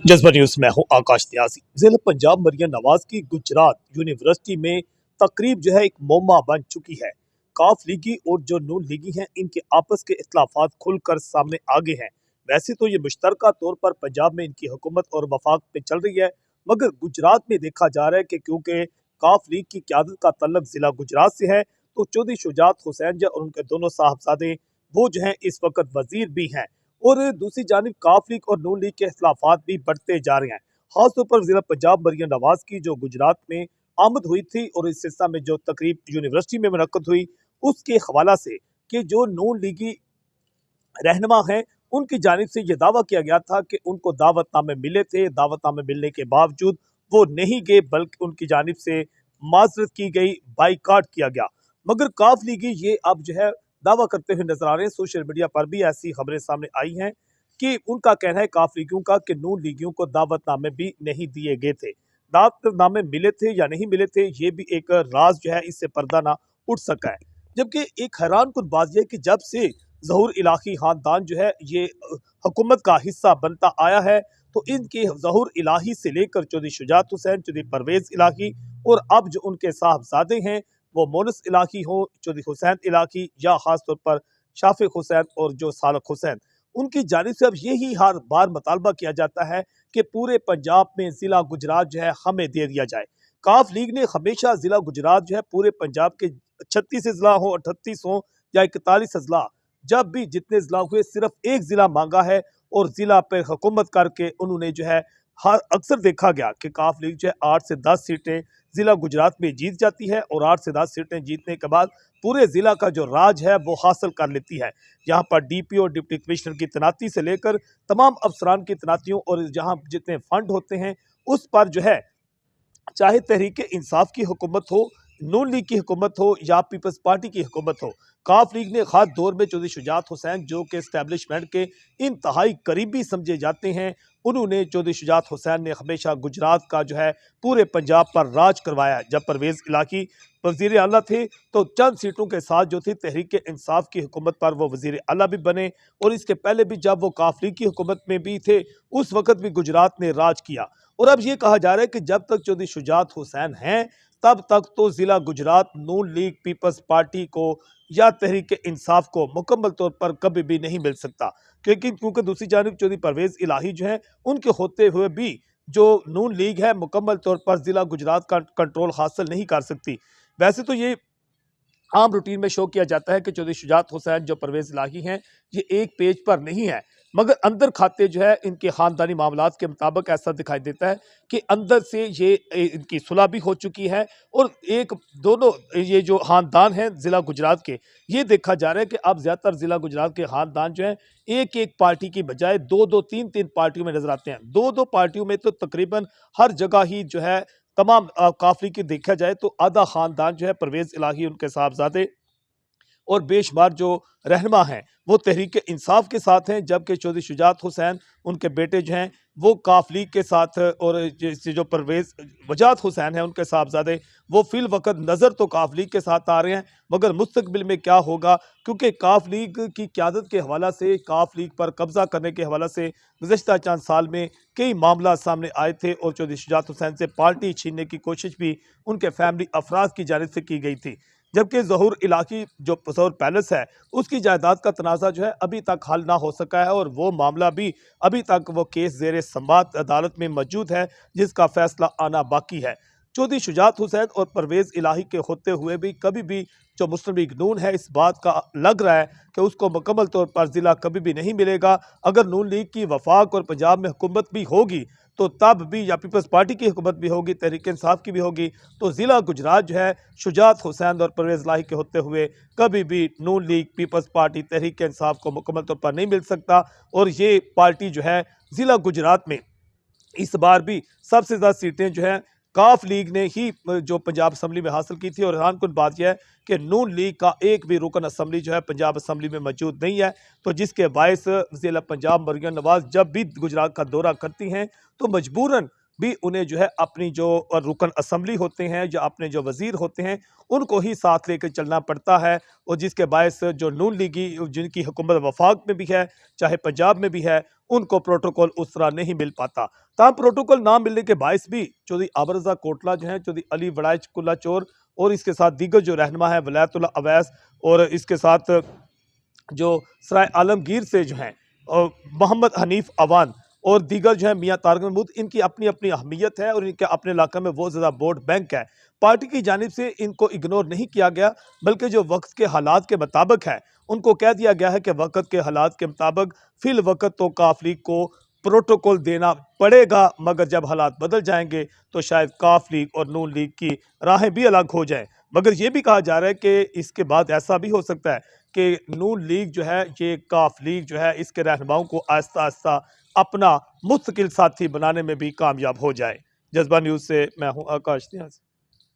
जज्बा न्यूज में हूं आकाश न्यासी। जिला पंजाब मरियम नवाज की गुजरात यूनिवर्सिटी में तकरीब जो है एक मौमा बन चुकी है। काफ लीगी और जो नून लीगी हैं इनके आपस के इख्तलाफात खुलकर सामने आगे हैं। वैसे तो ये मुश्तरका तौर पर पंजाब में इनकी हुकूमत और वफाक पे चल रही है, मगर गुजरात में देखा जा रहा है कि क्योंकि काफ लीग की क्यादत का तल्लक जिला गुजरात से है, तो चौधरी शुजात हुसैन जो और उनके दोनों साहबजादे वो जो है इस वक्त वजीर भी हैं। और दूसरी जानिब काफ लीग और नून लीग के इख्तलाफात भी बढ़ते जा रहे हैं। खासतौर पर जिला पंजाब मरियम नवाज की जो गुजरात में आमद हुई थी और इस सिलसिला में जो तकरीब यूनिवर्सिटी में मुनक्कद हुई, उसके हवाला से कि जो नून लीगी रहनुमा हैं उनकी जानिब से यह दावा किया गया था कि उनको दावतनामे मिले थे, दावतनामे मिलने के बावजूद वो नहीं गए, बल्कि उनकी जानिब से माजरत की गई, बाइकाट किया गया। मगर काफ लीगी ये अब जो है दावा करते हुए नजर आ रहे हैं। सोशल मीडिया पर भी ऐसी खबरें सामने आई हैं कि उनका कहना है काफ लीगियों का कि नून लीगियों को दावतनामे भी नहीं दिए गए थे। दावतनामे मिले थे या नहीं मिले थे, ये भी एक राज जो है, इससे पर्दा ना उठ सका है। जबकि एक हैरान कुन बात यह है कि जब से ज़हूर इलाही खानदान जो है ये हुकूमत का हिस्सा बनता आया है, तो इनके ज़हूर इलाही से लेकर चौधरी शुजात हुसैन, चौधरी परवेज़ इलाही और अब जो उनके साहबजादे हैं वो मोनस इलाही हो, चौधरी हुसैन इलाही या ख़ास तौर पर शाफिक हुसैन और जो सालक हुसैन, उनकी जानिब से अब यही हर बार मुतालबा किया जाता है कि पूरे पंजाब में ज़िला गुजरात जो है हमें दे दिया जाए। काफ लीग ने हमेशा ज़िला गुजरात जो है पूरे पंजाब के 36 अजला हो, 38 हो या 41 अजला, जब भी जितने जिला हुए सिर्फ एक जिला मांगा है और जिला पर हुकूमत करके उन्होंने जो है हर अक्सर देखा गया कि काफ लीग जो है 8 से 10 सीटें जिला गुजरात में जीत जाती है और 8 से 10 सीटें जीतने के बाद पूरे जिला का जो राज है वो हासिल कर लेती है। यहाँ पर डीपी और डिप्टी कमिश्नर की तैनाती से लेकर तमाम अफसरान की तैनातियों और जहाँ जितने फंड होते हैं उस पर जो है, चाहे तहरीक इंसाफ की हुकूमत हो, नून लीग की हुकूमत हो या पीपल्स पार्टी की हुकूमत हो, काफ लीग ने खास दौर में चौधरी शुजात हुसैन जो कि इस्टेब्लिशमेंट के इंतहाई करीबी समझे जाते हैं, उन्होंने चौधरी शुजात हुसैन ने हमेशा गुजरात का जो है पूरे पंजाब पर राज करवाया। जब परवेज़ इलाही वजीर आला थे तो चंद सीटों के साथ जो थी तहरीक इंसाफ की हुकूमत पर वो वजीर आला भी बने, और इसके पहले भी जब वो काफ लीग की हुकूमत में भी थे उस वक्त भी गुजरात ने राज किया। और अब ये कहा जा रहा है कि जब तक चौधरी शुजात हुसैन हैं तब तक तो जिला गुजरात नून लीग पीपल्स पार्टी को या तहरीक इंसाफ को मुकम्मल तौर पर कभी भी नहीं मिल सकता, क्योंकि दूसरी जानिब चौधरी परवेज़ इलाही जो है उनके होते हुए भी जो नून लीग है मुकम्मल तौर पर जिला गुजरात का कंट्रोल हासिल नहीं कर सकती। वैसे तो ये आम रूटीन में शो किया जाता है कि चौधरी शुजात हुसैन जो परवेज़ इलाही हैं ये एक पेज पर नहीं है, मगर अंदर खाते जो है इनके ख़ानदानी मामलात के मुताबिक ऐसा दिखाई देता है कि अंदर से ये इनकी सुलह भी हो चुकी है। और एक दोनों ये जो ख़ानदान हैं ज़िला गुजरात के, ये देखा जा रहा है कि अब ज़्यादातर ज़िला गुजरात के ख़ानदान जो हैं एक एक पार्टी की बजाय दो दो तीन तीन पार्टियों में नजर आते हैं। दो दो पार्टियों में तो तकरीबन हर जगह ही जो है तमाम काफिले की देखा जाए तो आधा खानदान जो है परवेज़ इलाही, उनके साहबजादे और बेशुमार जो रहनुमा हैं वो तहरीक इंसाफ के साथ हैं, जबकि चौधरी शुजात हुसैन उनके बेटे जो हैं वो काफ लीग के साथ, और जो परवेज़ वजात हुसैन हैं उनके साहबजादे वो फिल वक्त नज़र तो काफ लीग के साथ आ रहे हैं, मगर मुस्तकबिल में क्या होगा, क्योंकि काफ लीग की क़यादत के हवाला से, काफ लीग पर कब्जा करने के हवाला से गुज़श्ता चंद साल में कई मामला सामने आए थे और चौधरी शुजात हुसैन से पार्टी छीनने की कोशिश भी उनके फैमिली अफराद की जानिब से की गई थी। जबकि ज़हूर इलाही जो पसौर पैलेस है उसकी जायदाद का तनाज़ा जो है अभी तक हल ना हो सका है, और वो मामला भी अभी तक वो केस ज़ेरे समाअत अदालत में मौजूद है, जिसका फैसला आना बाकी है। चौधरी शुजात हुसैन और परवेज़ इलाही के होते हुए भी कभी भी जो मुस्लिम लीग नून है इस बात का लग रहा है कि उसको मुकम्मल तौर पर ज़िला कभी भी नहीं मिलेगा। अगर नून लीग की वफाक और पंजाब में हुकूमत भी होगी तो तब भी, या पीपल्स पार्टी की हुकूमत भी होगी, तहरीक इंसाफ की भी होगी, तो ज़िला गुजरात जो है शुजात हुसैन और परवेज़ इलाही के होते हुए कभी भी नून league peoples party Tehreek Insaf को मुकम्मल तौर पर नहीं मिल सकता। और ये पार्टी जो है ज़िला गुजरात में इस बार भी सबसे ज़्यादा सीटें जो है काफ लीग ने ही जो पंजाब असम्बली में हासिल की थी। और हैरान कुन बात यह है कि नून लीग का एक भी रुकन असम्बली जो है पंजाब असम्बली में मौजूद नहीं है, तो जिसके बायस ज़िला पंजाब मरियम नवाज जब भी गुजरात का दौरा करती हैं तो मजबूरन भी उन्हें जो है अपनी जो रुकन असम्बली होते हैं या अपने जो वजीर होते हैं उनको ही साथ लेकर चलना पड़ता है, और जिसके बायस जो नून लीगी जिनकी हुकूमत वफाक में भी है चाहे पंजाब में भी है, उनको प्रोटोकॉल उस तरह नहीं मिल पाता। तमाम प्रोटोकॉल ना मिलने के बायस भी चौधरी आबर रज़ा कोटला जो है, चौधरी अली वड़ाइच कुल्ला चोर और इसके साथ दीगर जो रहनुमा है वलायतुल्लाह अवैस, और इसके साथ जो सराय आलमगीर से जो हैं और मोहम्मद हनीफ अवान और दीगर जो है मियाँ तारिक महमूद, इनकी अपनी अपनी अहमियत है और इनके अपने इलाके में बहुत ज़्यादा वोट बैंक है। पार्टी की जानिब से इनको इग्नोर नहीं किया गया, बल्कि जो वक्त के हालात के मुताबिक है उनको कह दिया गया है कि वक्त के हालात के मुताबिक फिल वक्त तो काफ लीग को प्रोटोकॉल देना पड़ेगा, मगर जब हालात बदल जाएंगे तो शायद काफ लीग और नून लीग की राहें भी अलग हो जाएं। मगर ये भी कहा जा रहा है कि इसके बाद ऐसा भी हो सकता है कि नून लीग जो है, ये काफ लीग जो है, इसके रहनुमाओं को आहिस्ता आहिस्ता अपना मुस्तकिल साथी बनाने में भी कामयाब हो जाए। जज्बा न्यूज़ से मैं हूँ आकाश नियाज़।